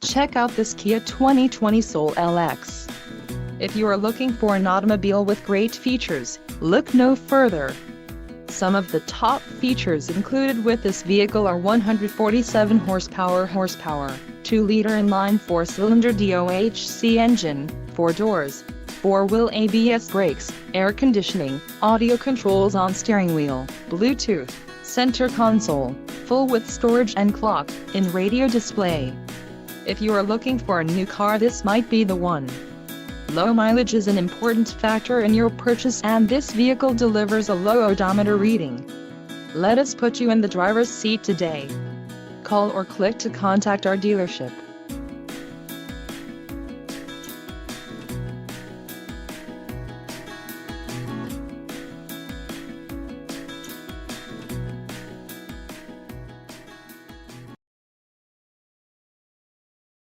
Check out this Kia 2020 Soul LX. If you are looking for an automobile with great features, look no further. Some of the top features included with this vehicle are 147 horsepower, 2-liter inline 4-cylinder DOHC engine, 4 doors, 4-wheel ABS brakes, air conditioning, audio controls on steering wheel, Bluetooth, center console, full-width storage and clock-in radio display. If you are looking for a new car, this might be the one. Low mileage is an important factor in your purchase, and this vehicle delivers a low odometer reading. Let us put you in the driver's seat today. Call or click to contact our dealership.